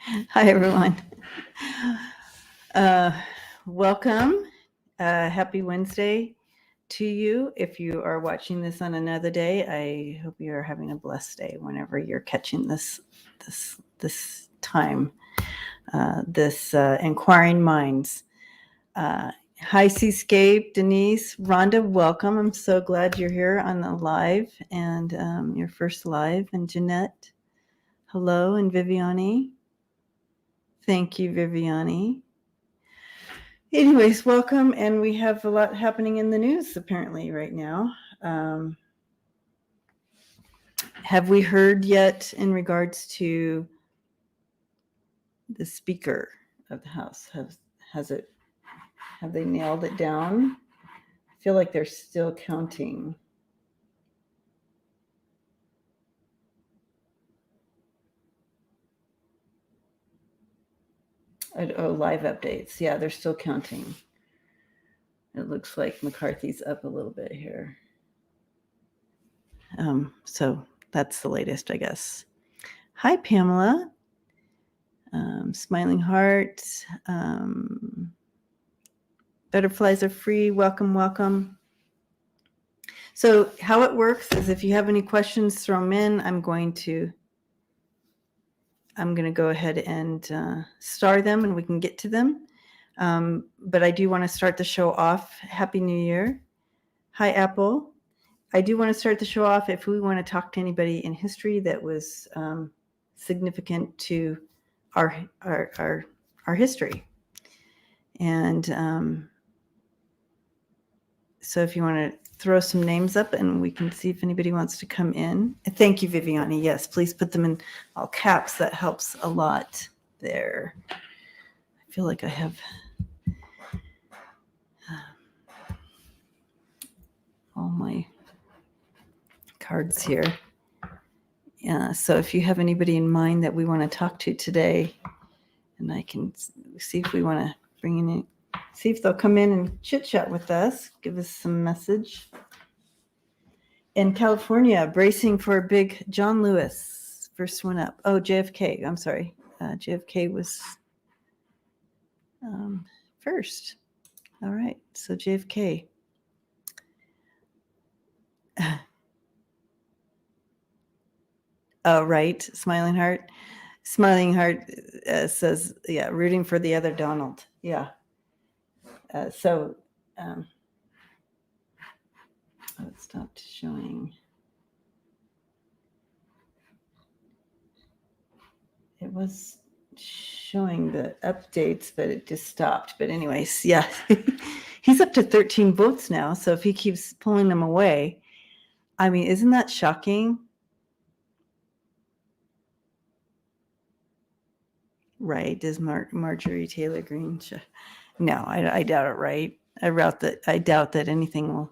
Hi, everyone. Uh, welcome. Happy Wednesday to you. If you are watching this on another day, I hope you are having a blessed day whenever you're catching this time. This Inquiring Minds. Hi, Seascape, Denise, Rhonda. Welcome. I'm so glad you're here on the live and your first live. And Jeanette, hello, and Viviani. Thank you, Viviani. Anyways, welcome. And we have a lot happening in the news apparently right now. Have we heard yet in regards to the Speaker of the House? Have they nailed it down? I feel like they're still counting. Oh, live updates. Yeah, they're still counting. It looks like McCarthy's up a little bit here. So that's the latest, I guess. Hi, Pamela. Smiling Heart. Butterflies are free. Welcome, welcome. So how it works is if you have any questions, throw them in. I'm going to go ahead and star them and we can get to them. But I do want to start the show off. Happy New Year. Hi, Apple. I do want to start the show off if we want to talk to anybody in history that was significant to our history. And so if you want to throw some names up and we can see if anybody wants to come in. Thank you, Viviani. Yes, please put them in all caps. That helps a lot there. I feel like I have all my cards here. Yeah, so if you have anybody in mind that we want to talk to today, and I can see if we want to bring in, see if they'll come in and chit chat with us, give us some message. In California, bracing for a big John Lewis, first one up. Oh, JFK. I'm sorry. JFK was first. All right. So JFK. Oh, right. Smiling Heart. Smiling Heart says, yeah, rooting for the other Donald. Yeah. So it stopped showing. It was showing the updates, but it just stopped. But anyways, yeah, he's up to 13 votes now. So if he keeps pulling them away, I mean, isn't that shocking? Right? Does Marjorie Taylor Greene? No, I doubt it. Right? I doubt that anything will.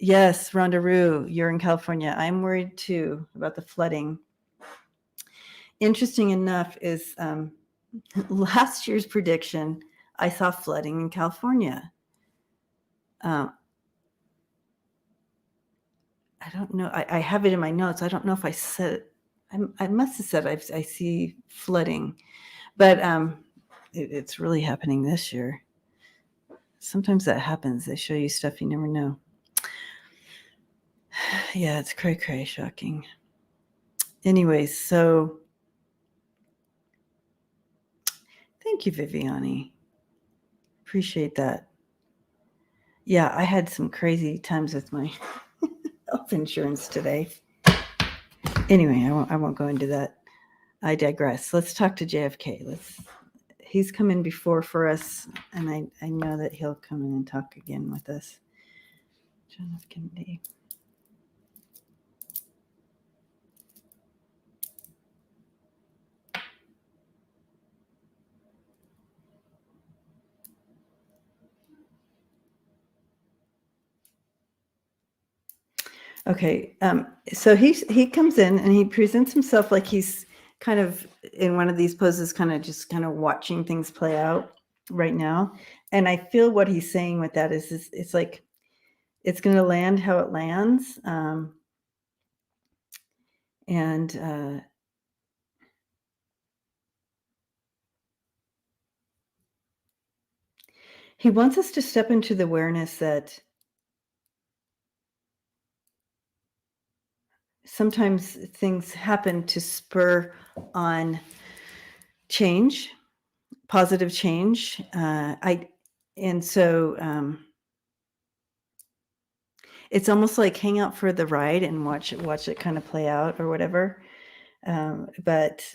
Yes, Rhonda Rue, you're in California. I'm worried too about the flooding. Interesting enough is last year's prediction, I saw flooding in California. I don't know. I have it in my notes. I don't know if I said it. I must have said I see flooding, but it's really happening this year. Sometimes that happens. They show you stuff you never know. Yeah, it's cray shocking. Anyways, so thank you, Viviani. Appreciate that. Yeah, I had some crazy times with my health insurance today. Anyway, I won't go into that. I digress. Let's talk to JFK. He's come in before for us, and I know that he'll come in and talk again with us. John F. Kennedy. Okay, so he comes in and he presents himself like he's kind of in one of these poses, kind of watching things play out right now. And I feel what he's saying with that is it's like it's going to land how it lands, and He wants us to step into the awareness that sometimes things happen to spur on change, positive change. It's almost like hang out for the ride and watch it kind of play out or whatever. But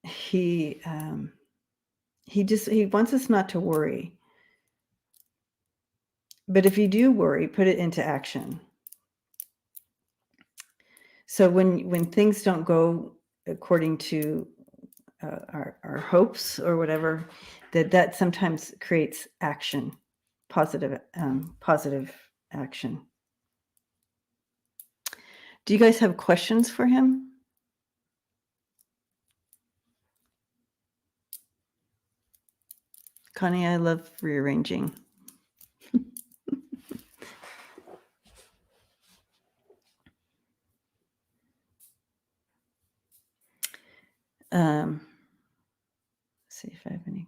he wants us not to worry. But if you do worry, put it into action. So when things don't go according to our hopes or whatever, that sometimes creates action, positive action. Do you guys have questions for him? Connie, I love rearranging. Let's see if I have any,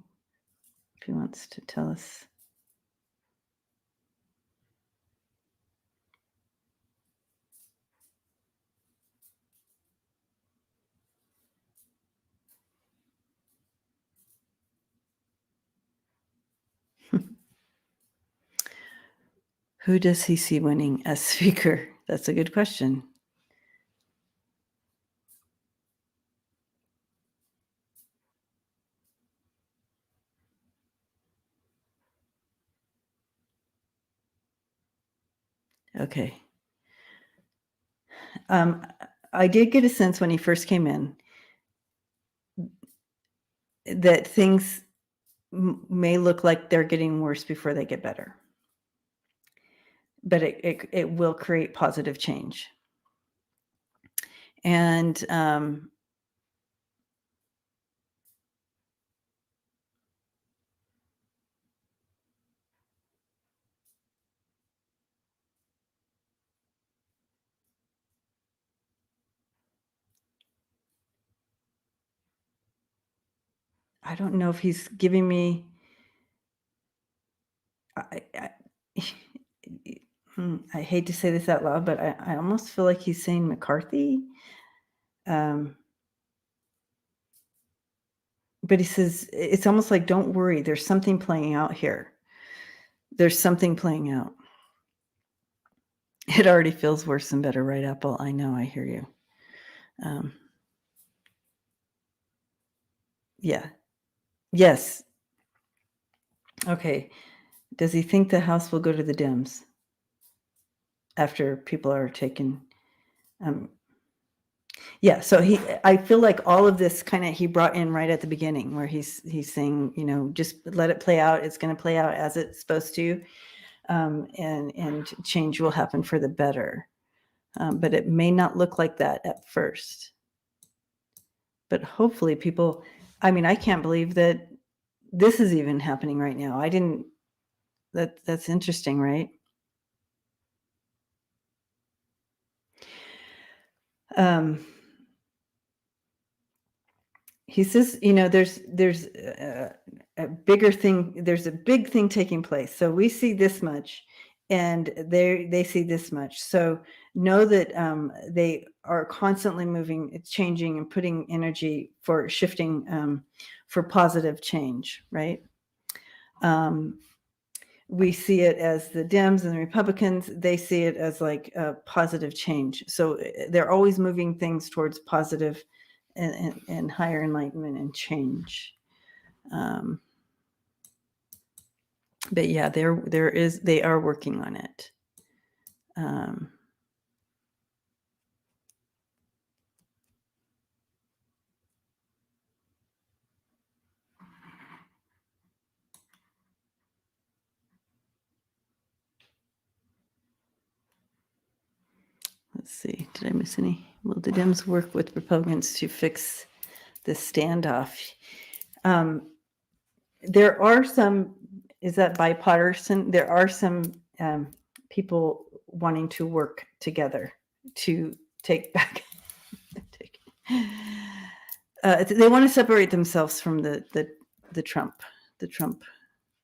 if he wants to tell us. Who does he see winning as speaker? That's a good question. Okay. I did get a sense when he first came in that things may look like they're getting worse before they get better. But it will create positive change. And I don't know if he's giving me. I hate to say this out loud, but I almost feel like he's saying McCarthy. But he says, it's almost like, don't worry, there's something playing out here. There's something playing out. It already feels worse than better, right, Apple? I know, I hear you. Yeah. Yes. Okay. Does he think the House will go to the Dems after people are taken? Yeah, so I feel like all of this kind of he brought in right at the beginning where he's saying, just let it play out. It's going to play out as it's supposed to, and change will happen for the better. But it may not look like that at first. But hopefully people, I can't believe that this is even happening right now. That's interesting, right? He says, there's a bigger thing. There's a big thing taking place. So we see this much, and they see this much. So know that they are constantly moving, changing, and putting energy for shifting for positive change, right? We see it as the Dems and the Republicans. They see it as like a positive change. So they're always moving things towards positive and higher enlightenment and change. But yeah, they are working on it. Let's see, did I miss any? Will the Dems work with Republicans to fix the standoff? There are some, is that bipartisan? There are some people wanting to work together to take back. They want to separate themselves from the Trump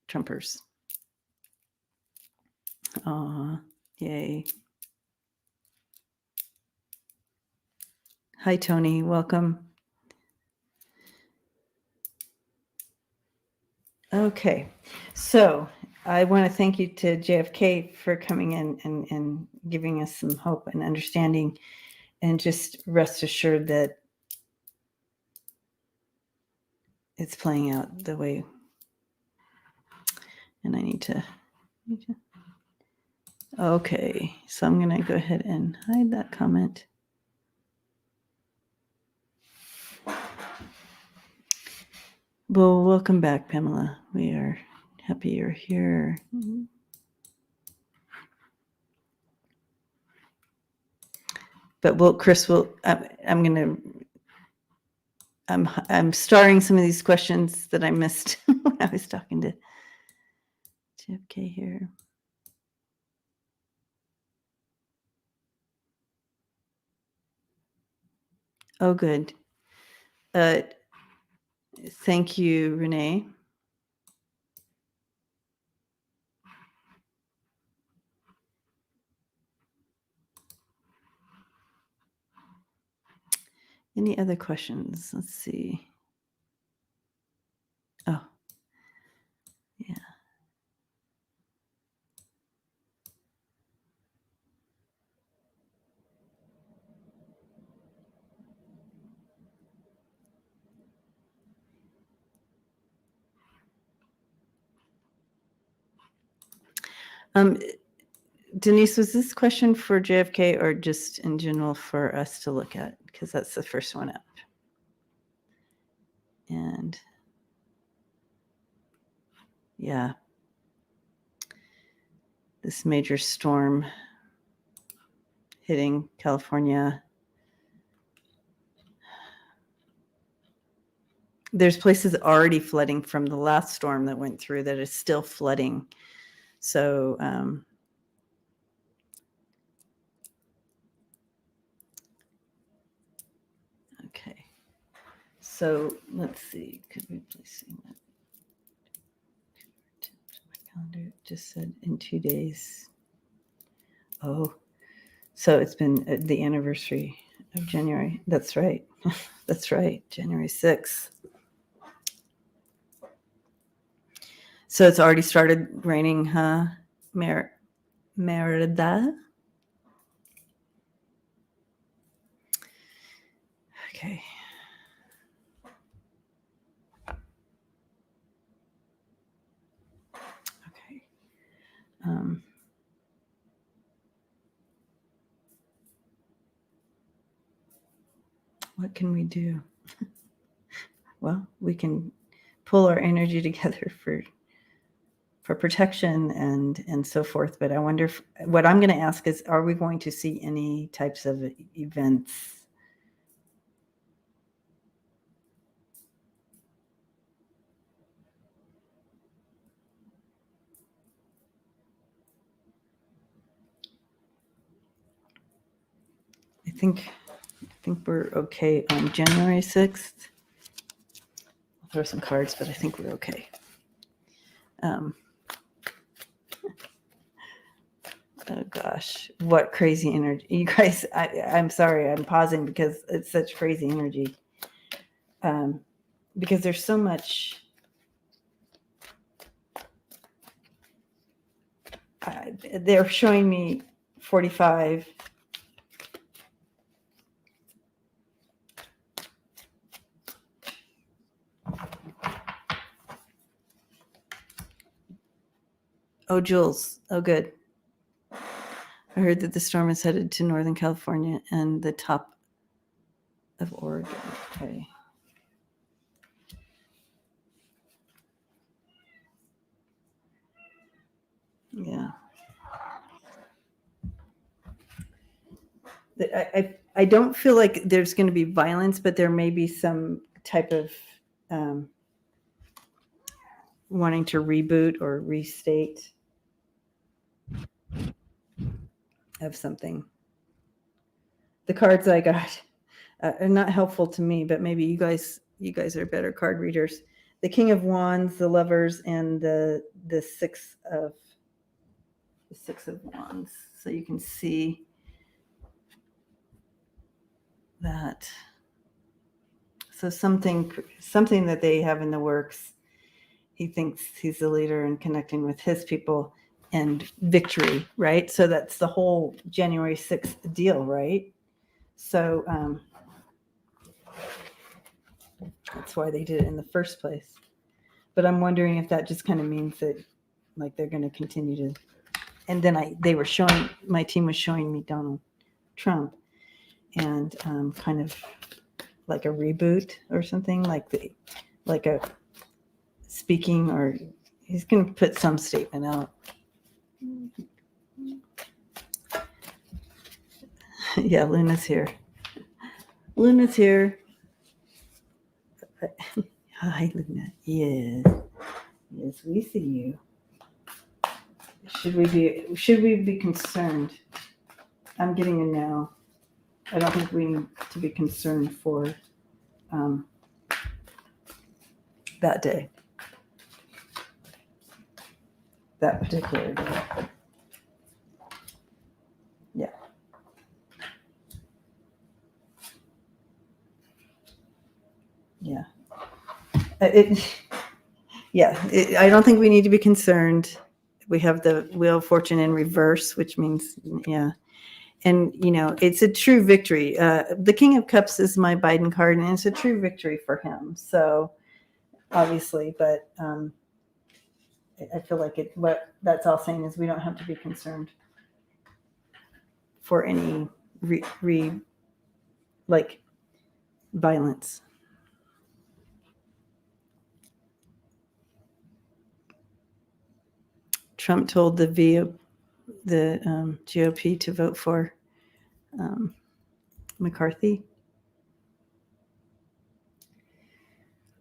Trumpers. Aw, yay. Hi, Tony. Welcome. Okay. So I want to thank you to JFK for coming in and giving us some hope and understanding, and just rest assured that it's playing out the way. And I need to. Okay. So I'm going to go ahead and hide that comment. Well, welcome back, Pamela. We are happy you're here. But Chris will. I'm starring some of these questions that I missed when I was talking to JFK here. Oh, good. Thank you, Renee. Any other questions? Let's see. Oh, yeah. Denise, was this question for JFK or just in general for us to look at? Because that's the first one up. And yeah, this major storm hitting California. There's places already flooding from the last storm that went through that is still flooding. So, okay. So let's see. Could we please see that? My calendar just said in 2 days. Oh, so it's been the anniversary of January. That's right. That's right. January 6th. So it's already started raining, huh? Merida? Okay. Okay. What can we do? Well, we can pull our energy together for protection and so forth. But I wonder if, what I'm going to ask is, are we going to see any types of events? I think we're okay on January 6th. I'll throw some cards, but I think we're okay. Oh gosh, what crazy energy. You guys, I'm sorry, I'm pausing because it's such crazy energy. Because there's so much. They're showing me 45. Oh, Jules. Oh, good. I heard that the storm is headed to Northern California and the top of Oregon. Okay. Yeah. I don't feel like there's going to be violence, but there may be some type of wanting to reboot or restate of something. The cards I got are not helpful to me, but maybe you guys are better card readers. the King of Wands, the Lovers, and the Six of Wands. So you can see that. So something that they have in the works. He thinks he's the leader in connecting with his people and victory, right? So that's the whole January 6th deal, right? So that's why they did it in the first place. But I'm wondering if that just kind of means that, like, they're going to continue to. And then my team was showing me Donald Trump, and kind of like a reboot or something, like a speaking, or he's going to put some statement out. Yeah, Luna's here. Hi, Luna. Yes, we see you. Should we be concerned? I'm getting a no. I don't think we need to be concerned for that day, that particular day. Yeah. Yeah. I don't think we need to be concerned. We have the Wheel of Fortune in reverse, which means, yeah. And, it's a true victory. The King of Cups is my Biden card, and it's a true victory for him. So, obviously, but I feel like what that's all saying is we don't have to be concerned for any violence. Trump told the GOP to vote for McCarthy.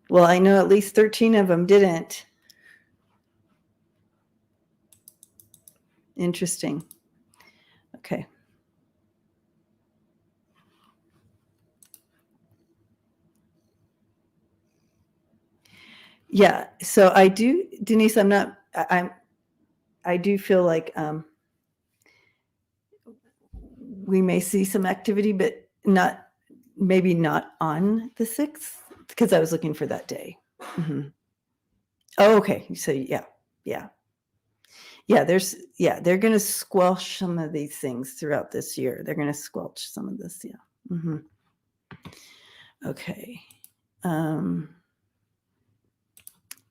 Well, I know at least 13 of them didn't. Interesting. Okay. Yeah. So I do, Denise, I do feel like we may see some activity, but maybe not on the 6th, because I was looking for that day. Mm-hmm. Oh, okay. So yeah. They're going to squelch some of these things throughout this year. They're going to squelch some of this. Yeah. Mm-hmm. Okay.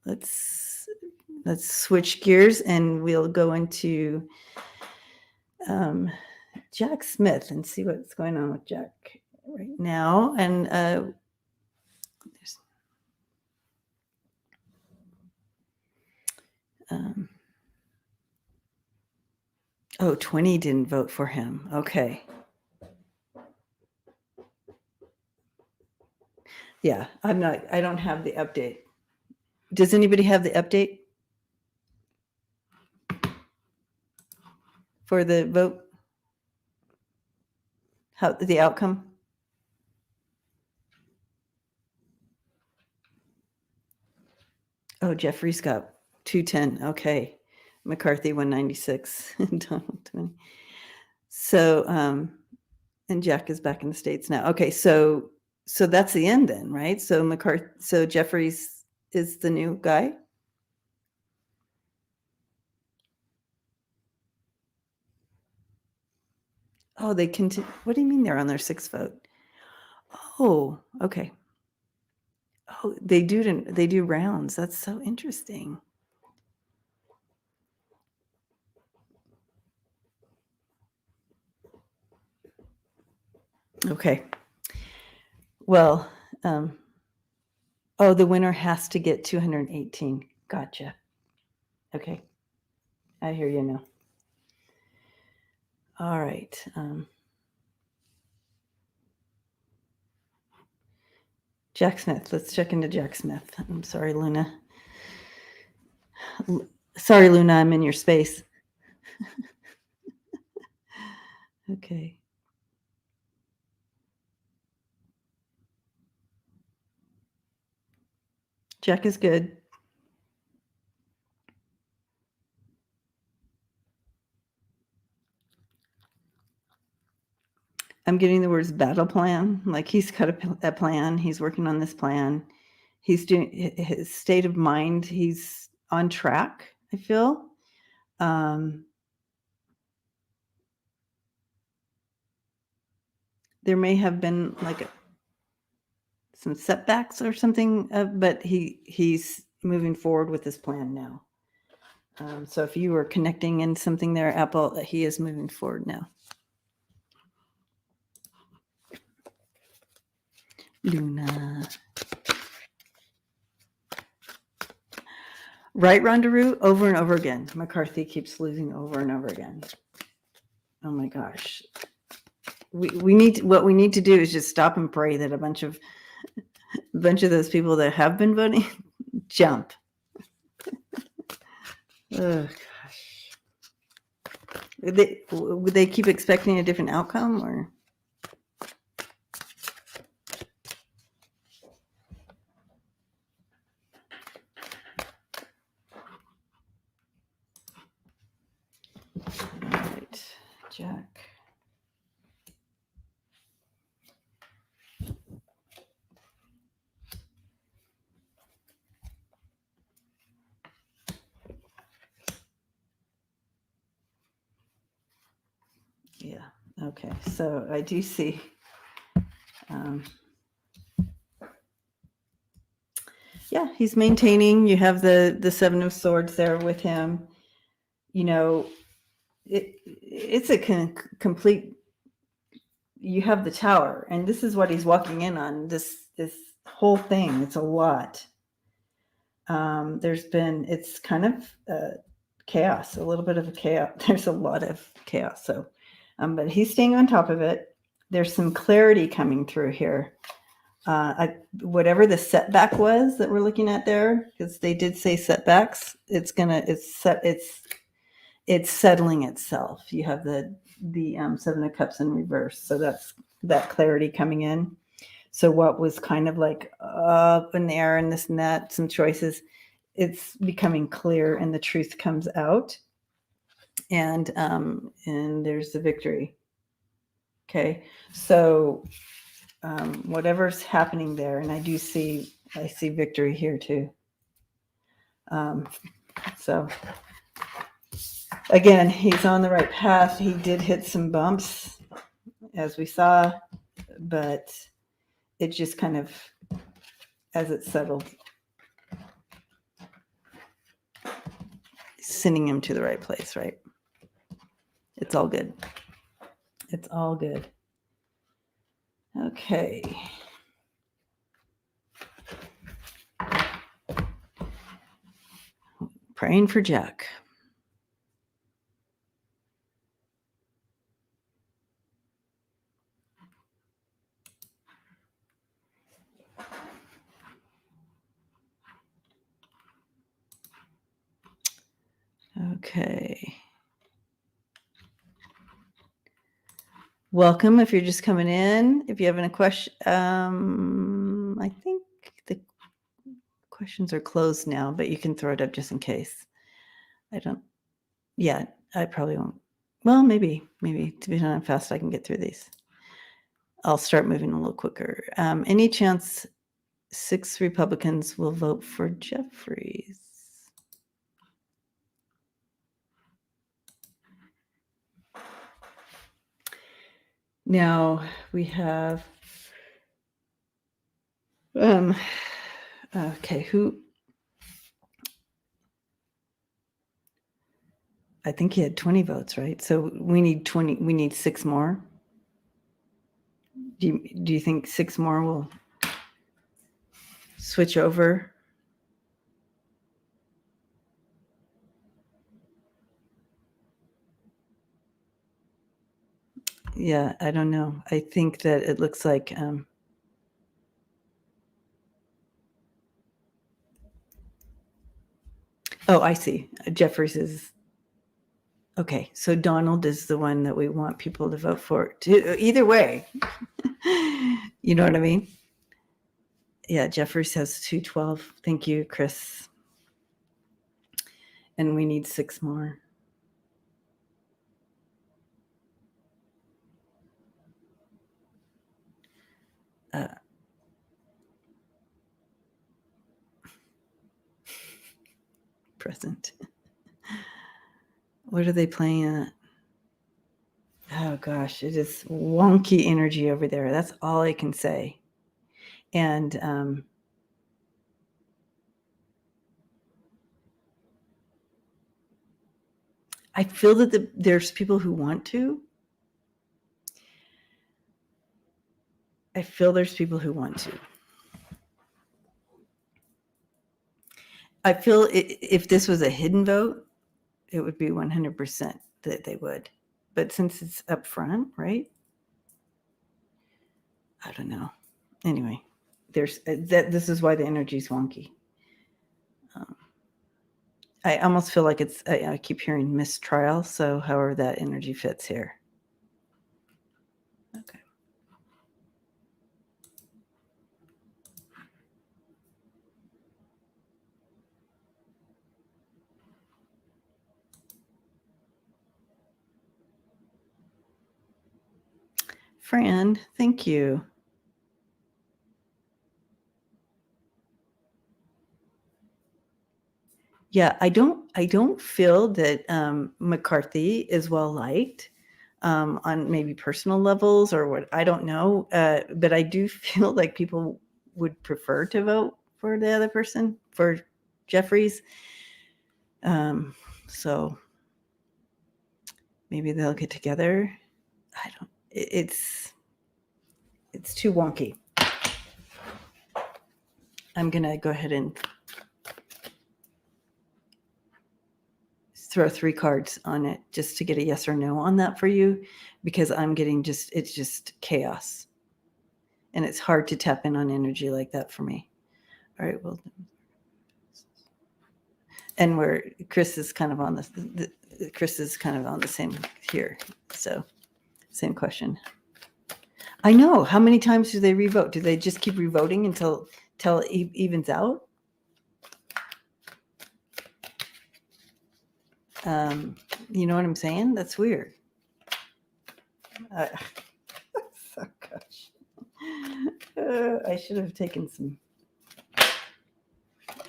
Let's switch gears, and we'll go into Jack Smith and see what's going on with Jack right now. And 20 didn't vote for him. Okay. Yeah, I don't have the update. Does anybody have the update for the vote? How the outcome? Oh, Jeffrey's got 210. Okay. McCarthy 196. Donald 20. So and Jack is back in the States now. Okay, so that's the end then, right? So Jeffries is the new guy. Oh, they continue. What do you mean they're on their 6th vote? Oh, okay. Oh, they do rounds. That's so interesting. Okay. Well, the winner has to get 218. Gotcha. Okay. I hear you now. All right. Jack Smith. Let's check into Jack Smith. I'm sorry, Luna. Sorry, Luna, I'm in your space. Okay. Jack is good. I'm getting the words battle plan. Like he's got a plan. He's working on this plan. He's doing his state of mind. He's on track, I feel. There may have been like some setbacks or something, but he's moving forward with this plan now. So if you were connecting in something there, Apple, he is moving forward now. Luna. Right, Rondaroo, over and over again. McCarthy keeps losing over and over again. Oh my gosh. We need what we need to do is just stop and pray that a bunch of those people that have been voting jump. Oh gosh. Would they keep expecting a different outcome or? All right, Jack. Yeah. Okay. So I do see. Yeah, he's maintaining. You have the Seven of Swords there with him. You know, it's a complete. You have the Tower, and this is what he's walking in on. This whole thing. It's a lot. It's kind of chaos, a little bit of a chaos. There's a lot of chaos. So, but he's staying on top of it. There's some clarity coming through here. Whatever the setback was that we're looking at there, because they did say setbacks, it's settling itself. You have the Seven of Cups in reverse, so that's that clarity coming in. So what was kind of like up in the air and this and that, some choices, it's becoming clear and the truth comes out, and there's the victory. Okay, so whatever's happening there, and I see victory here too. So again, he's on the right path. He did hit some bumps, as we saw, but it just kind of, as it settled, sending him to the right place, right? It's all good. It's all good. Okay. Praying for Jack. Okay. Welcome if you're just coming in. If you have any question, I think the questions are closed now, but you can throw it up just in case. I probably won't. Well, maybe, depending on how fast I can get through these. I'll start moving a little quicker. Any chance 6 Republicans will vote for Jeffries? Now we have, okay, who? I think he had 20 votes, right? So we need 20. We need 6 more. Do you think 6 more will switch over? Yeah, I don't know. I think that it looks like oh, I see. Jeffries is okay. So Donald is the one that we want people to vote for. Either way, you know what I mean? Yeah, Jeffries has 212. Thank you, Chris. And we need 6 more. Present. What are they playing at? Oh gosh, it is wonky energy over there. That's all I can say. And I feel that there's people who want to. I feel there's people who want to. I feel if this was a hidden vote, it would be 100% that they would. But since it's up front, right? I don't know. Anyway, there's that. This is why the energy is wonky. I almost feel like it's. I keep hearing mistrial. So, however that energy fits here. Okay. Fran, thank you. Yeah, I don't feel that McCarthy is well liked on maybe personal levels or what, I don't know. But I do feel like people would prefer to vote for the other person, for Jeffries. So maybe they'll get together. I don't. It's too wonky. I'm gonna go ahead and throw 3 cards on it just to get a yes or no on that for you, because I'm getting it's just chaos. And it's hard to tap in on energy like that for me. All right, well, and Chris is kind of on Chris is kind of on the same here. So same question. I know. How many times do they revote? Do they just keep revoting until it evens out? You know what I'm saying? That's weird. Oh gosh. I should have taken some.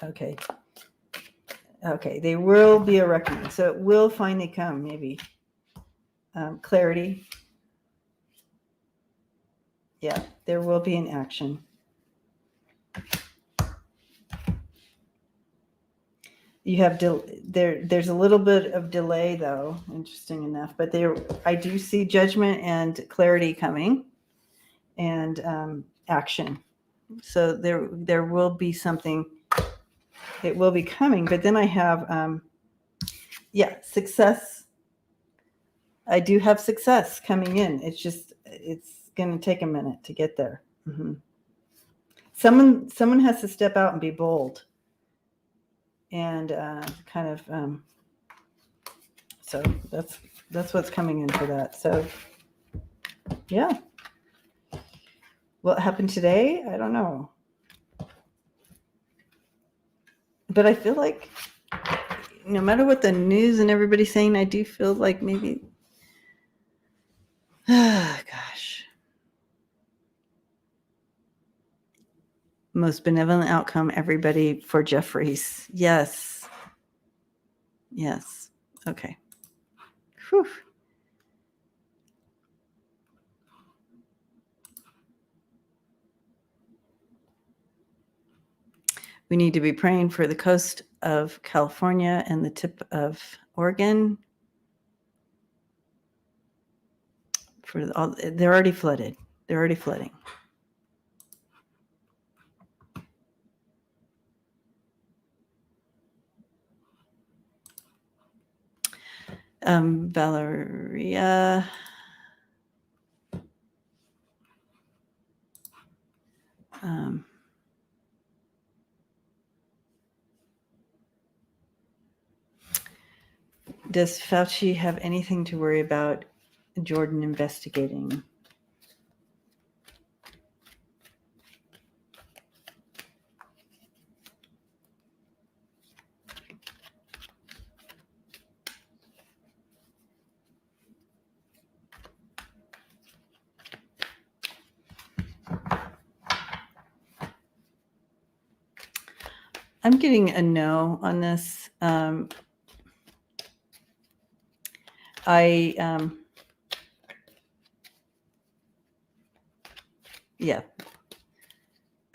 Okay. Okay, they will be a reckoning. So it will finally come, maybe. Clarity. Yeah, there will be an action. You have there's a little bit of delay though, interesting enough, but I do see judgment and clarity coming, and action. So there will be something. It will be coming, but then I have success. I do have success coming in. It's going to take a minute to get there. Mm-hmm. Someone has to step out and be bold, and kind of. So that's what's coming in for that. So yeah. What happened today? I don't know. But I feel like no matter what the news and everybody's saying, I do feel like maybe, gosh. Most benevolent outcome, everybody for Jeffries. Yes. Yes. Okay. Whew. We need to be praying for the coast of California and the tip of Oregon. They're already flooded. They're already flooding. Valeria. Does Fauci have anything to worry about Jordan investigating? I'm getting a no on this. Yeah.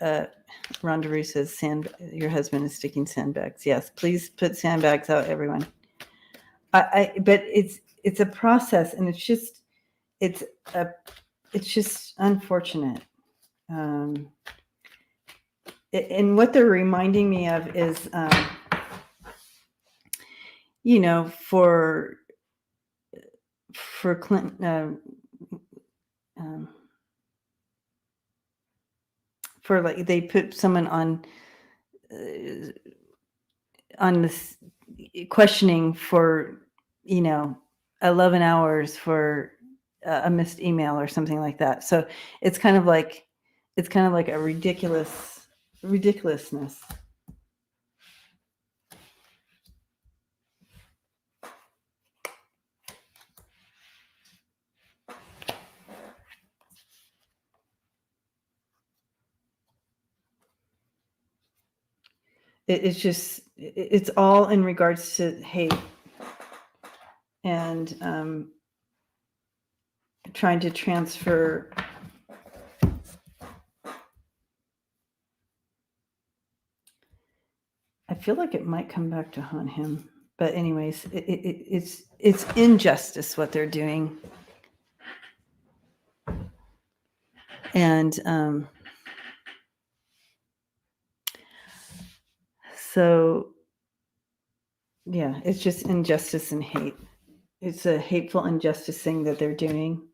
Rhonda Rue says, your husband is sticking sandbags. Yes, please put sandbags out, everyone. But it's a process, and it's just unfortunate. And what they're reminding me of is, for Clinton, for like they put someone on this questioning for 11 hours for a missed email or something like that. So it's kind of like a ridiculousness. It's all in regards to hate and trying to transfer. I feel like it might come back to haunt him, but anyways, it's injustice what they're doing, and so yeah, it's just injustice and hate. It's a hateful injustice thing that they're doing.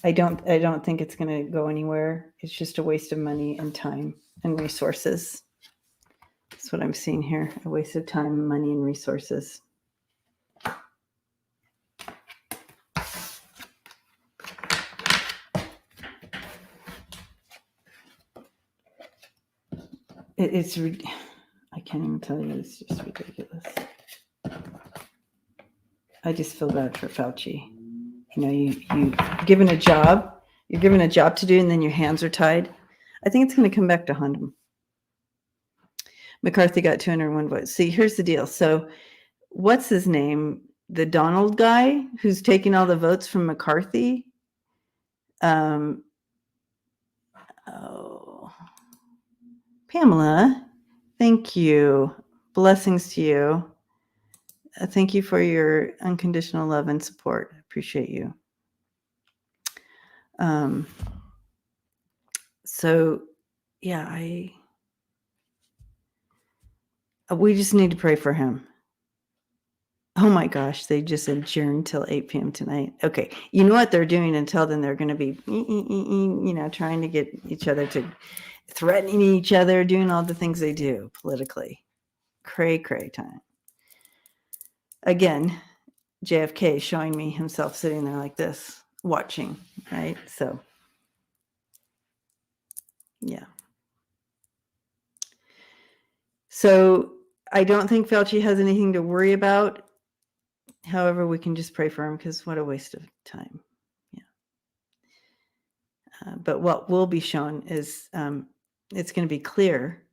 I don't think it's going to go anywhere. It's just a waste of money and time and resources. That's what I'm seeing here. A waste of time, money, and resources. I can't even tell you. It's just ridiculous. I just feel bad for Fauci. You're given a job. You're given a job to do, and then your hands are tied. I think it's going to come back to haunt him. McCarthy got 201 votes. See, here's the deal. So, what's his name? The Donald guy who's taking all the votes from McCarthy. Pamela, thank you. Blessings to you. Thank you for your unconditional love and support. I appreciate you. So, yeah, we just need to pray for him. Oh my gosh, they just adjourned till 8 p.m. tonight. Okay, you know what they're doing until then? They're going to be, trying to get each other to threatening each other, doing all the things they do politically. Cray time. Again, JFK showing me himself sitting there like this, watching, right? So, yeah. So I don't think Fauci has anything to worry about. However, we can just pray for him because what a waste of time. Yeah. But what will be shown is it's going to be clear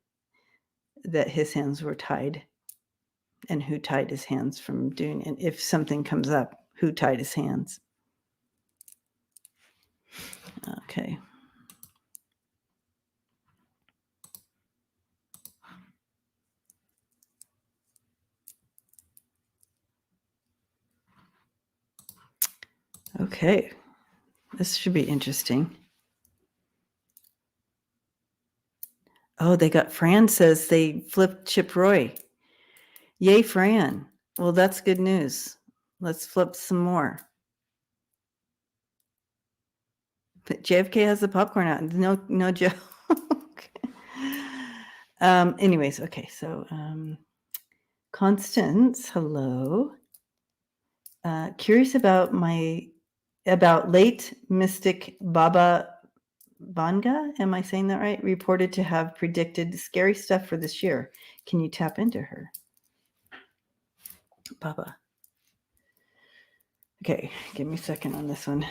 that his hands were tied and who tied his hands from doing it. If something comes up, who tied his hands. Okay. Okay. This should be interesting. Oh, Fran says they flipped Chip Roy. Yay, Fran. Well, that's good news. Let's flip some more. But JFK has the popcorn out. No joke. Anyways, okay. So, Constance, hello. Curious about late mystic Baba Vanga. Am I saying that right? Reported to have predicted scary stuff for this year. Can you tap into her? Baba. Okay, give me a second on this one.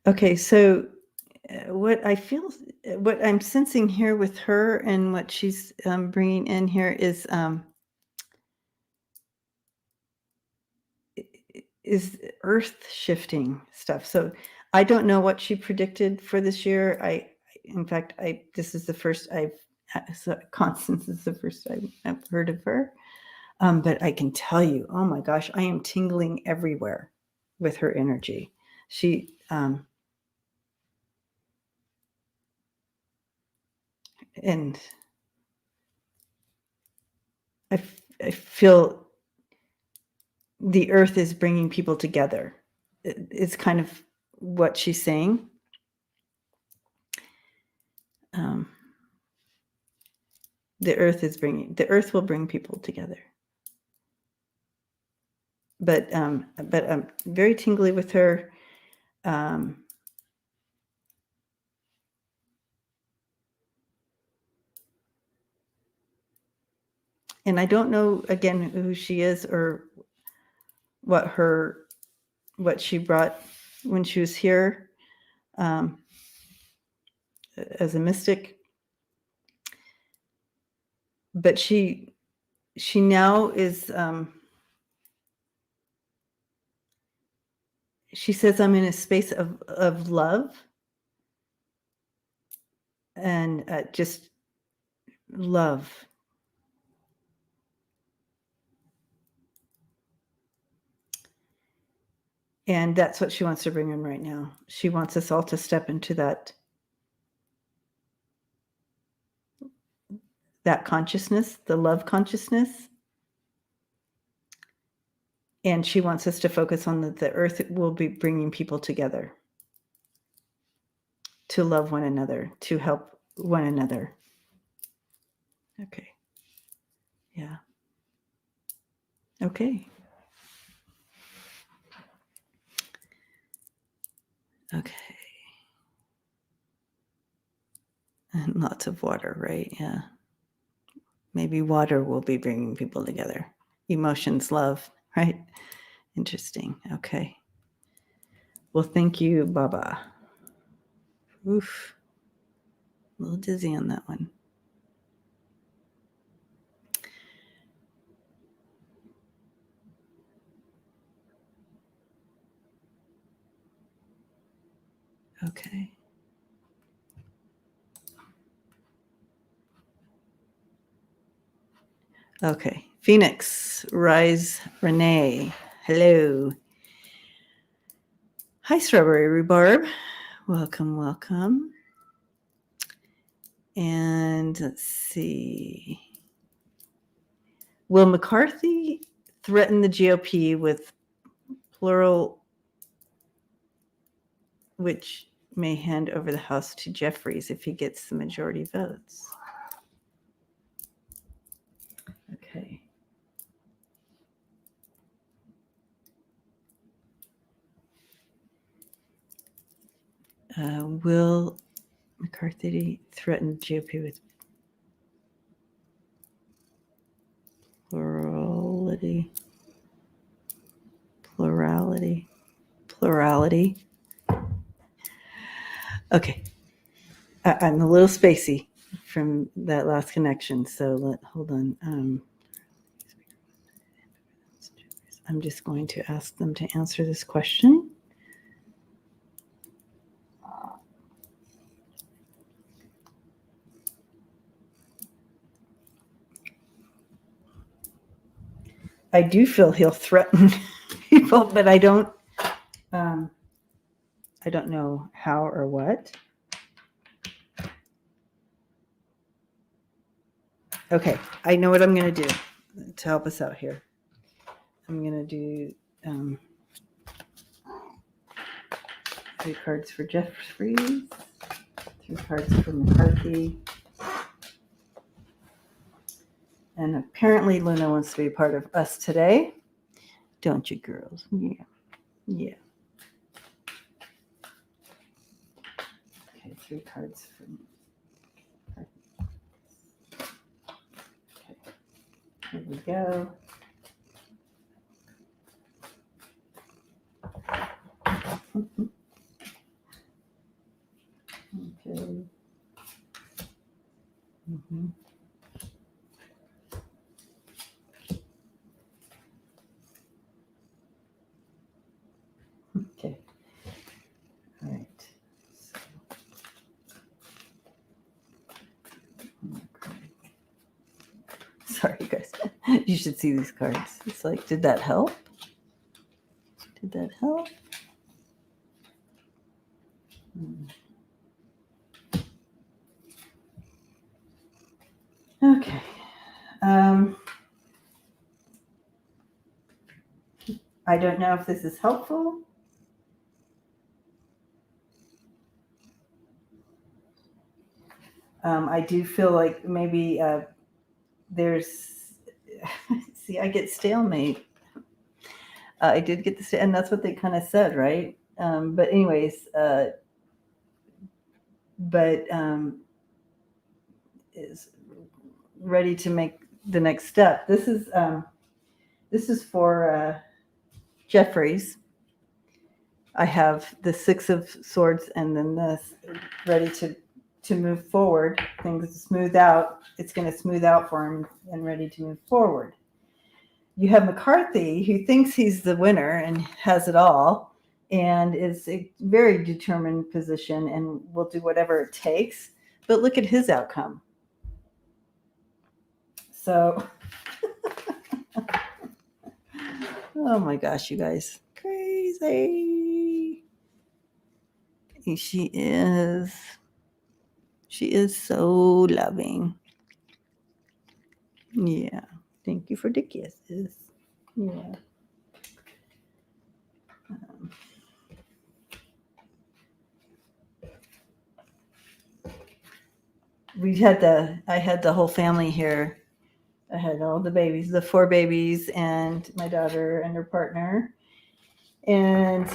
Okay, so what I'm sensing here with her and what she's bringing in here is earth shifting stuff. So I don't know what she predicted for this year. In fact, this is the first Constance is the first I've heard of her. But I can tell you, oh my gosh, I am tingling everywhere with her energy. She, and I feel the earth is bringing people together. It's kind of what she's saying. The earth will bring people together. But I'm very tingly with her. And I don't know again who she is or what she brought when she was here as a mystic. But she now is. She says, I'm in a space of love and just love. And that's what she wants to bring in right now. She wants us all to step into that consciousness, the love consciousness. And she wants us to focus on the earth will be bringing people together to love one another, to help one another. Okay. Yeah. Okay. Okay. And lots of water, right? Yeah. Maybe water will be bringing people together. Emotions, love, right? Interesting. Okay. Well, thank you, Baba. Oof. A little dizzy on that one. Okay. Okay. Phoenix, Rise, Renee. Hello. Hi, Strawberry Rhubarb. Welcome, welcome. And let's see. Will McCarthy threaten the GOP with plural, which may hand over the House to Jeffries if he gets the majority votes? Okay. Will McCarthy threaten GOP with plurality? Okay. I'm a little spacey from that last connection, so hold on. I'm just going to ask them to answer this question. I do feel he'll threaten people, but I don't know how or what. Okay, I know what I'm going to do to help us out here. I'm going to do 3 cards for Jeffries, 3 cards for McCarthy. And apparently Luna wants to be a part of us today. Don't you, girls? Yeah. Yeah. Okay, 3 cards for Okay. Here we go. Sorry, you guys. You should see these cards. It's like, did that help? Did that help? Okay. I don't know if this is helpful. I do feel like maybe there's, see, I get stalemate. I did get the, and that's what they kind of said, right? But anyways, is ready to make the next step. This is for Jeffries. I have the 6 of Swords and then this ready to move forward. Things smooth out. It's going to smooth out for him and ready to move forward. You have McCarthy, who thinks he's the winner and has it all and is a very determined position and will do whatever it takes. But look at his outcome. So, oh my gosh, you guys. Crazy. She is so loving. Yeah. Thank you for the kisses. Yeah. I had the whole family here. I had all the babies, the 4 babies, and my daughter and her partner. And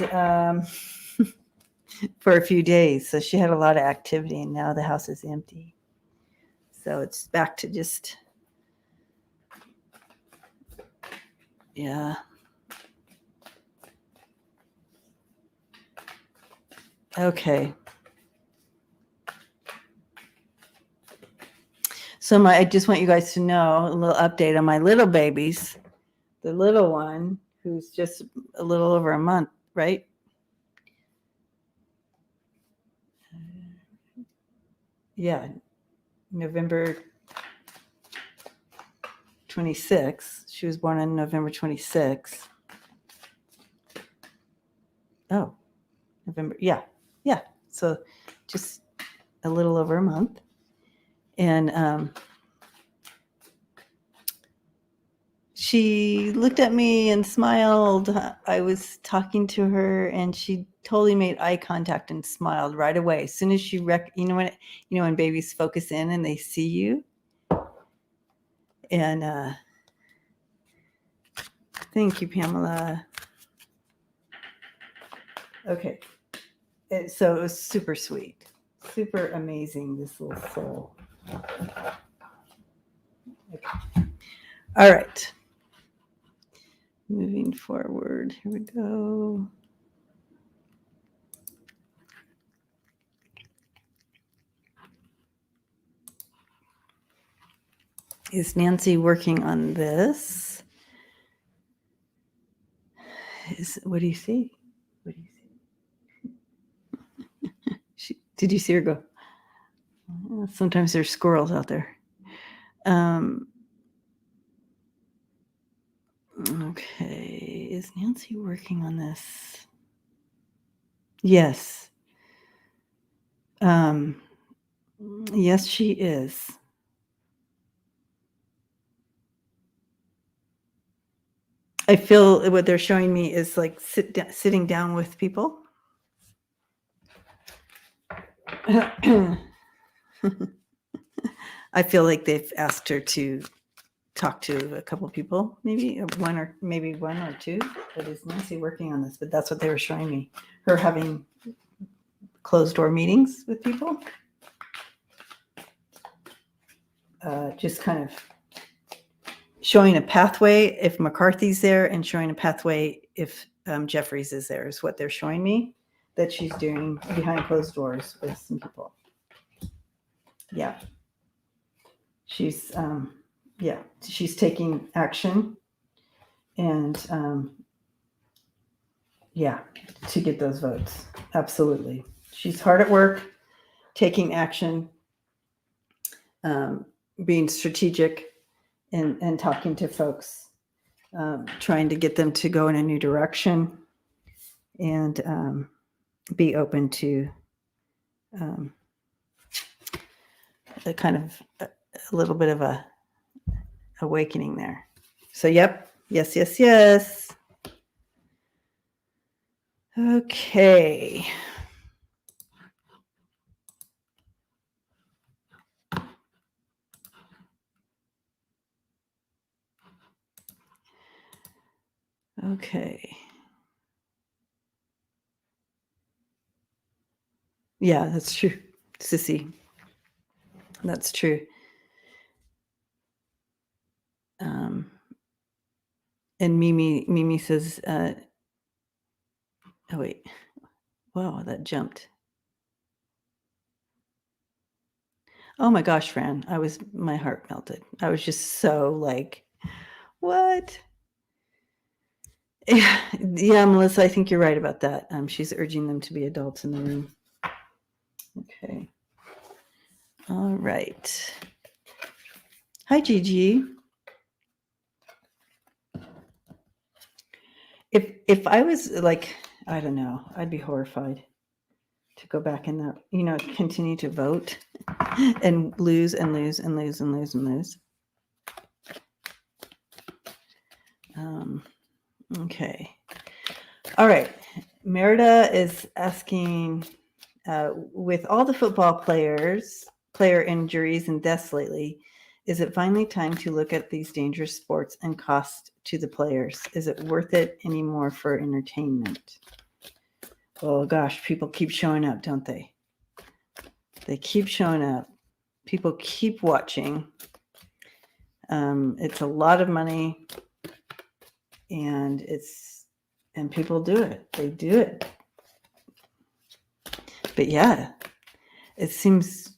for a few days. So she had a lot of activity, and now the house is empty. So it's back to just, yeah. Okay. So I just want you guys to know a little update on my little babies. The little one, who's just a little over a month, right? Yeah, November 26th. She was born on November 26th. Oh, November. Yeah. So just a little over a month. And she looked at me and smiled. I was talking to her, and she totally made eye contact and smiled right away. As soon as she when babies focus in and they see you. And thank you, Pamela. Okay. So it was super sweet, super amazing, this little soul. Okay. All right. Moving forward. Here we go. Is Nancy working on this? What do you see? What do you see? Did you see her go? Sometimes there's squirrels out there. Okay. Is Nancy working on this? Yes. Yes, she is. I feel what they're showing me is like sitting down with people. I feel like they've asked her to talk to a couple people, maybe one or two. But is Nancy working on this? But that's what they were showing me. Her having closed door meetings with people. Just kind of showing a pathway if McCarthy's there, and showing a pathway if Jeffries is there, is what they're showing me that she's doing behind closed doors with some people. Yeah. She's taking action and to get those votes. Absolutely. She's hard at work, taking action, being strategic, and talking to folks, trying to get them to go in a new direction and be open to a kind of a little bit of a awakening there. So, yep. Yes. Okay. Okay. Yeah, that's true, Sissy. That's true. And Mimi says, oh wait, wow, that jumped. Oh my gosh, Fran, my heart melted. I was just so like, what? Yeah, Melissa, I think you're right about that. She's urging them to be adults in the room. Okay. All right. Hi, Gigi. If I was like, I don't know, I'd be horrified to go back in that, continue to vote and lose and lose and lose and lose and lose. Okay. All right. Merida is asking, with all the football player injuries and deaths lately, is it finally time to look at these dangerous sports and cost to the players? Is it worth it anymore for entertainment? Oh gosh, people keep showing up, don't they? They keep showing up. People keep watching. It's a lot of money, and people do it. They do it. But yeah, it seems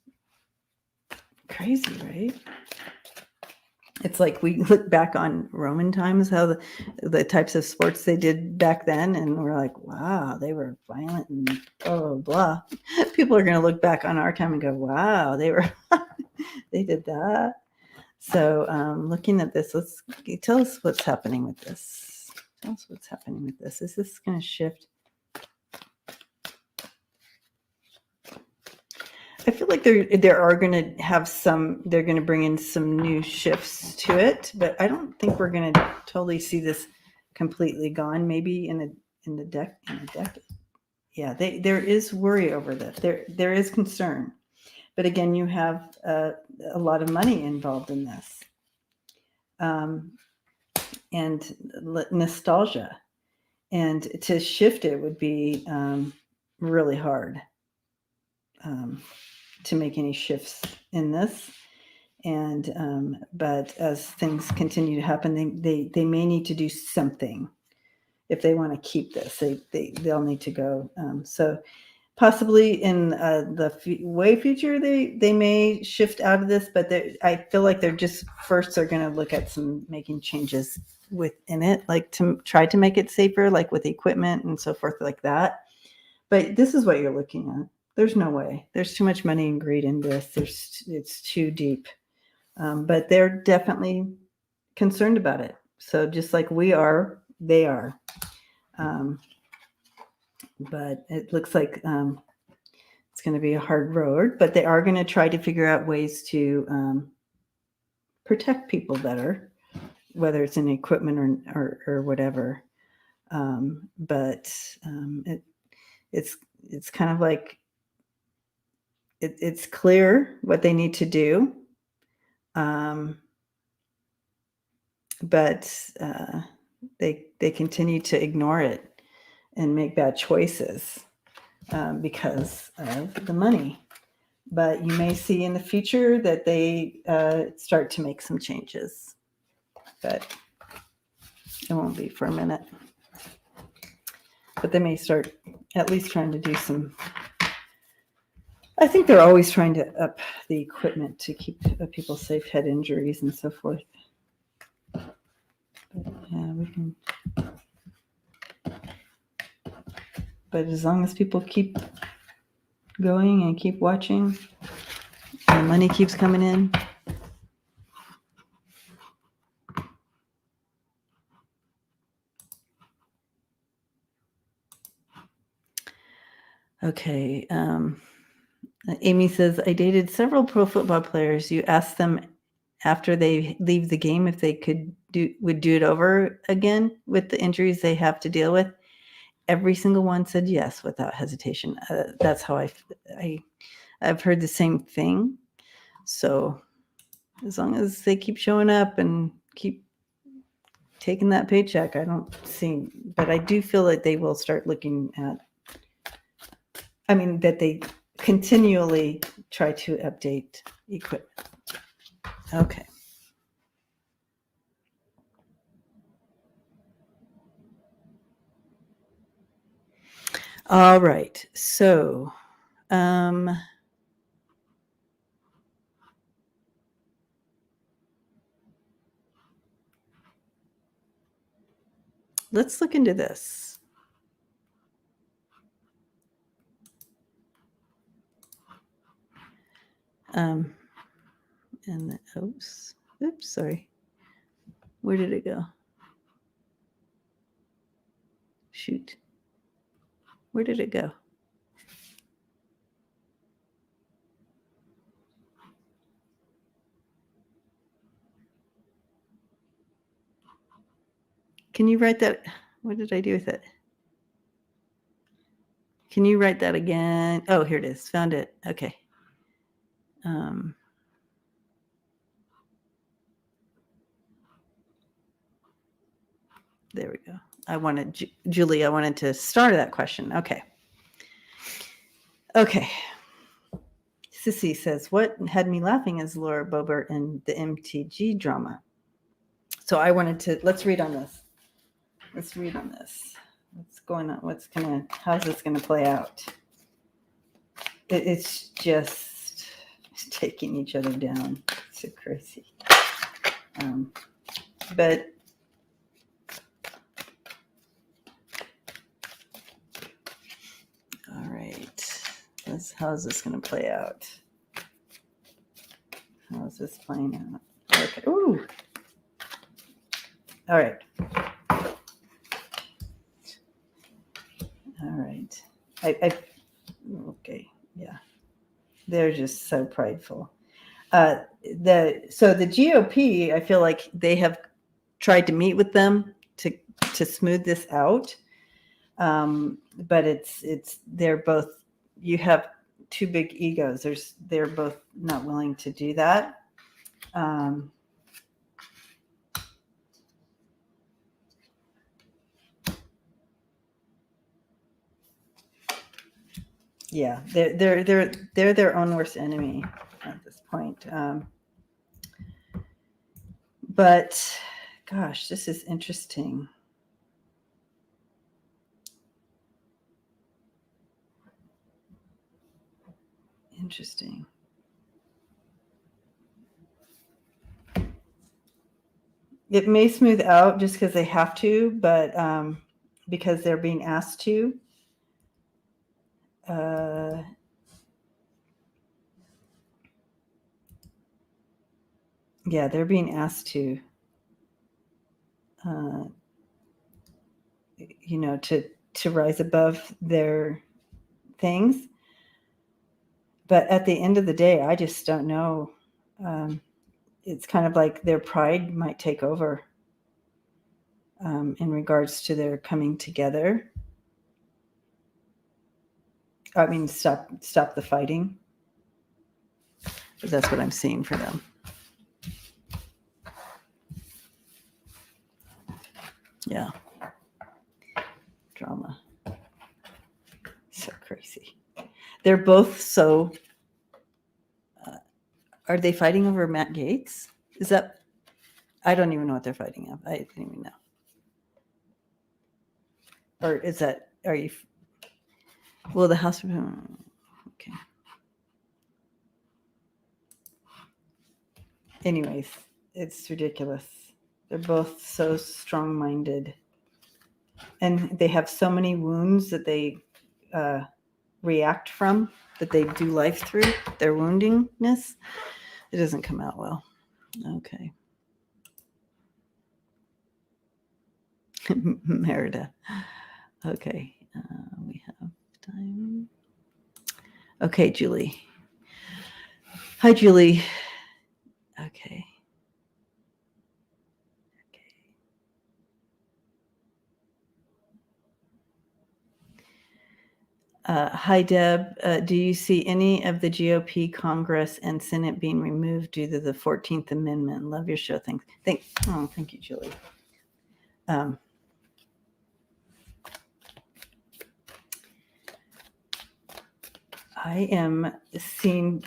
crazy, right? It's like we look back on Roman times, how the types of sports they did back then, and we're like, wow, they were violent and blah, blah, blah. People are going to look back on our time and go, wow, they did that. So looking at this, tell us what's happening with this. Tell us what's happening with this. Is this going to shift? I feel like there are going to have they're going to bring in some new shifts to it, but I don't think we're going to totally see this completely gone. Maybe in a decade. Yeah, there is worry over that. There is concern, but again, you have a lot of money involved in this, and nostalgia, and to shift it would be really hard. To make any shifts in this, and but as things continue to happen, they may need to do something if they want to keep this. They'll need to go. So possibly in the way future, they may shift out of this, but I feel like they're just first they're going to look at making changes within it, like to try to make it safer, like with equipment and so forth, like that. But this is what you're looking at. There's no way. There's too much money and greed in this. It's too deep. But they're definitely concerned about it. So just like we are, they are. But it looks like it's going to be a hard road. But they are going to try to figure out ways to protect people better, whether it's in equipment or whatever. But it's kind of like it's clear what they need to do, but they continue to ignore it and make bad choices because of the money. But you may see in the future that they start to make some changes, but it won't be for a minute. But they may start at least trying to do some. I think they're always trying to up the equipment to keep people safe, head injuries and so forth. But, yeah, we can. But as long as people keep going and keep watching, and money keeps coming in, Okay. Amy says, I dated several pro football players. You asked them after they leave the game if they would do it over again with the injuries they have to deal with. Every single one said yes without hesitation. That's how I've heard the same thing. So as long as they keep showing up and keep taking that paycheck, I don't see, but I do feel like they will start looking at, that they continually try to update equipment. Okay. All right. So, let's look into this. And the, oops, sorry. Where did it go? Shoot. Where did it go? Can you write that? What did I do with it? Can you write that again? Oh, here it is. Found it. Okay. There we go. Julie, I wanted to start that question. Okay. Okay. Sissy says, what had me laughing is Laura Boebert in the MTG drama. So I wanted to, let's read on this. What's going on? How's this going to play out? It's just taking each other down. It's so crazy. But all right. How's this going to play out? How is this playing out? Okay. Ooh. All right. All right. Okay. Yeah. They're just so prideful. The GOP, I feel like they have tried to meet with them to smooth this out. But they're both, you have two big egos. They're both not willing to do that. Yeah, they're their own worst enemy at this point. But gosh, this is interesting. Interesting. It may smooth out just because they have to, but because they're being asked to. Yeah, they're being asked to, to rise above their things. But at the end of the day, I just don't know. It's kind of like their pride might take over in regards to their coming together. Stop the fighting. But that's what I'm seeing for them. Yeah. Drama. So crazy. They're both so. Are they fighting over Matt Gaetz? Is that? I don't even know what they're fighting of. I didn't even know. Or is that? Are you? Well, the House. Okay. Anyways, it's ridiculous. They're both so strong-minded, and they have so many wounds that they react from, that they do life through. Their woundingness, it doesn't come out well. Okay. Merida. Okay. We have time. Okay, Julie. Hi, Julie. Okay. Hi, Deb. Do you see any of the GOP Congress and Senate being removed due to the 14th Amendment? Love your show. Thank you, Julie. I am seeing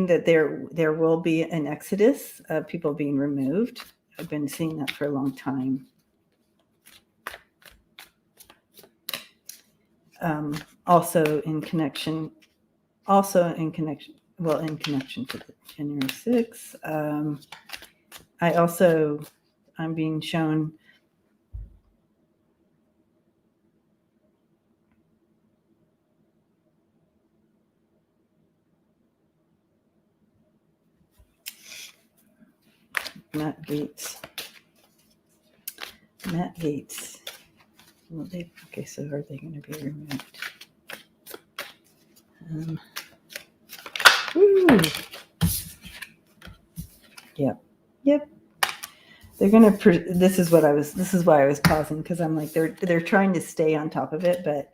that there will be an exodus of people being removed. I've been seeing that for a long time. Also in connection to the January 6th. I'm being shown Matt Gaetz. Well, okay, so are they going to be removed? Yep. They're going to. This is why I was pausing, because I'm like they're trying to stay on top of it, but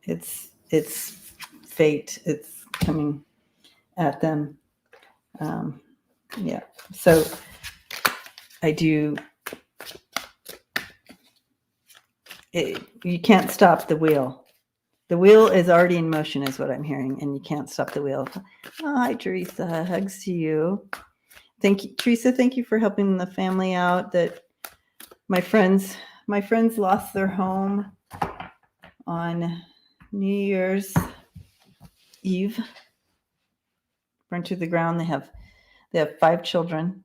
it's fate. It's coming at them. So I do. You can't stop the wheel. The wheel is already in motion, is what I'm hearing, and you can't stop the wheel. Oh, hi, Teresa. Hugs to you. Thank you, Teresa. Thank you for helping the family out. That my friends lost their home on New Year's Eve. Burned to the ground. They have 5 children.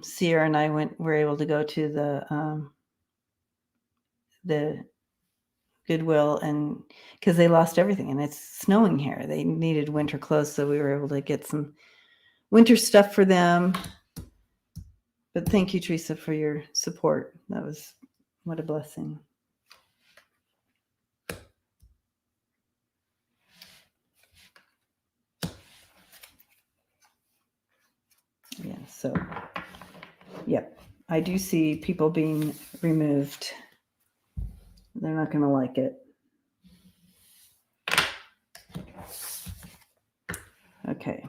Sierra and I were able to go to the Goodwill, and because they lost everything, and it's snowing here, they needed winter clothes, so we were able to get some winter stuff for them. But thank you, Teresa, for your support. That was what a blessing. Yeah, so I do see people being removed. They're not going to like it. Okay.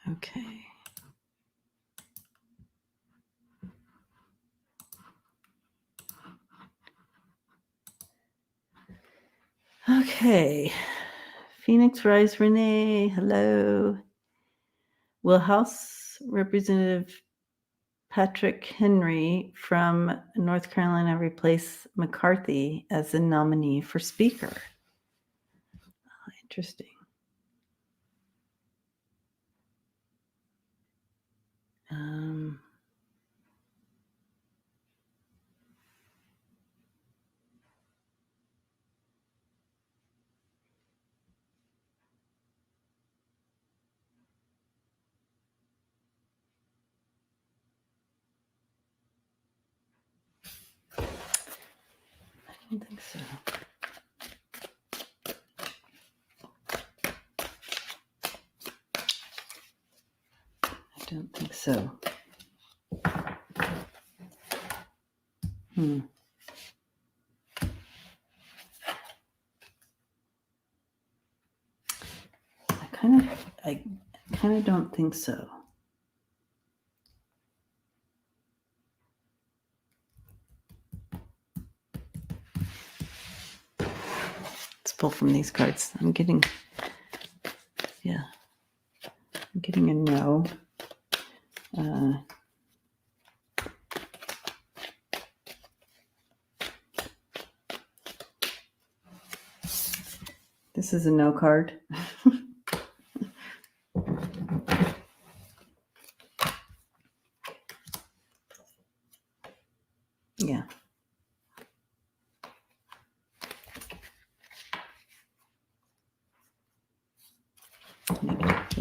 Okay. Okay. Phoenix Rise Renee, hello. Will House Representative Patrick Henry from North Carolina replace McCarthy as the nominee for Speaker? Oh, interesting. I don't think so. I don't think so. I kind of don't think so. Let's pull from these cards. I'm getting a no. This is a no card. Yeah.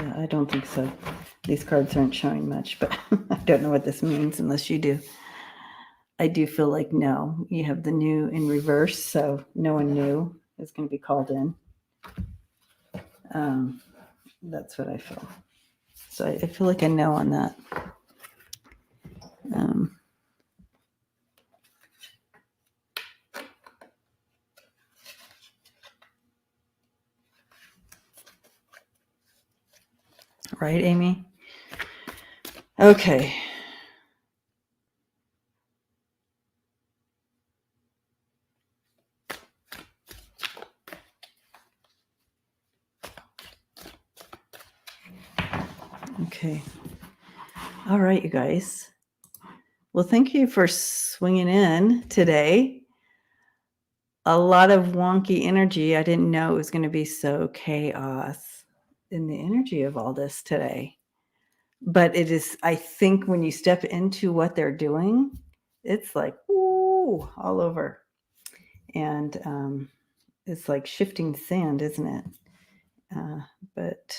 Yeah, I don't think so. These cards aren't showing much, but I don't know what this means unless you do. I do feel like no. You have the new in reverse, so no one new is going to be called in. That's what I feel. So I feel like I know on that. Right, Amy? Okay. Okay. All right, you guys. Well, thank you for swinging in today. A lot of wonky energy. I didn't know it was going to be so chaos in the energy of all this today. But it is, I think when you step into what they're doing, it's like, ooh, all over. And it's like shifting sand, isn't it? But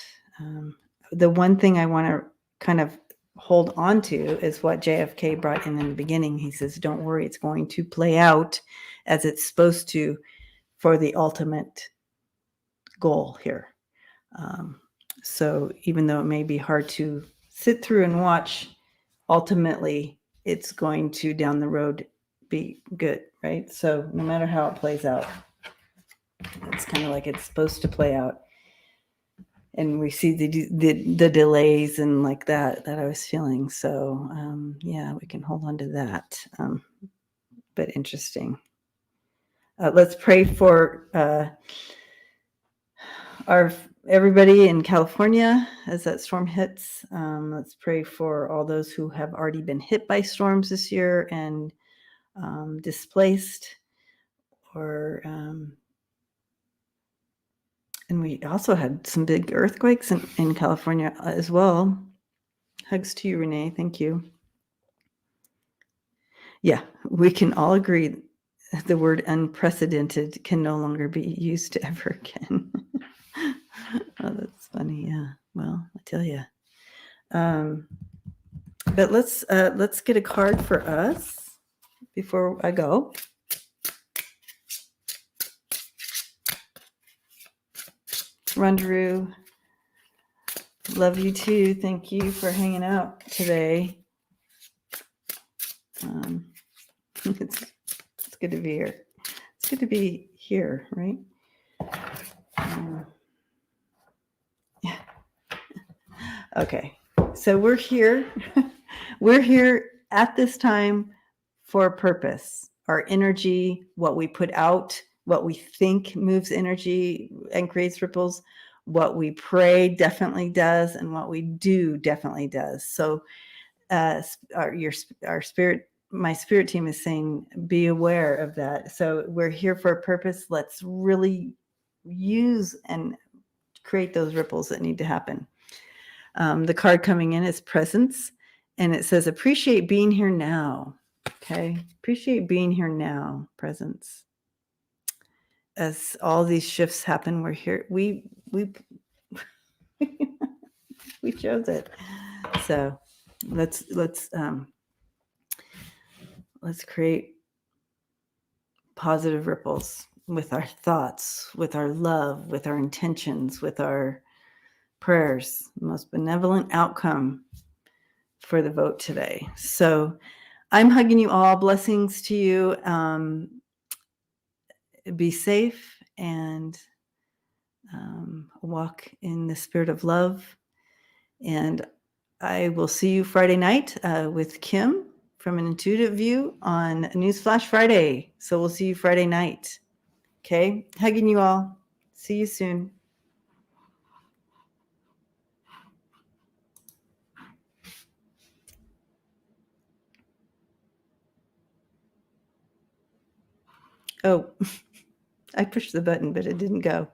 the one thing I want to kind of hold on to is what JFK brought in the beginning. He says, don't worry, it's going to play out as it's supposed to for the ultimate goal here. So even though it may be hard to sit through and watch, ultimately it's going to down the road be good, right? So no matter how it plays out, it's kind of like it's supposed to play out. And we see the delays and like that I was feeling. So yeah, we can hold on to that. But interesting. Let's pray for everybody in California as that storm hits. Let's pray for all those who have already been hit by storms this year and displaced, or and we also had some big earthquakes in California as well. Hugs to you, Renee. Thank you. Yeah, we can all agree the word unprecedented can no longer be used ever again. Oh, that's funny. Yeah. Well, I tell you. But let's get a card for us before I go. Rondaroo, love you too. Thank you for hanging out today. It's good to be here. It's good to be here, right? Yeah. Okay. So we're here. We're here at this time for a purpose. Our energy, what we put out, what we think moves energy and creates ripples, what we pray definitely does, and what we do definitely does. So our spirit, my spirit team is saying, be aware of that. So we're here for a purpose. Let's really use and create those ripples that need to happen. The card coming in is presence, and it says, appreciate being here now. Okay. Appreciate being here now. Presence. As all these shifts happen, we're here. We chose it. So let's create positive ripples with our thoughts, with our love, with our intentions, with our prayers. Most benevolent outcome for the vote today. So I'm hugging you all. Blessings to you. Be safe and walk in the spirit of love. And I will see you Friday night with Kim from An Intuitive View on Newsflash Friday. So we'll see you Friday night. Okay. Hugging you all. See you soon. Oh, I pushed the button, but it didn't go.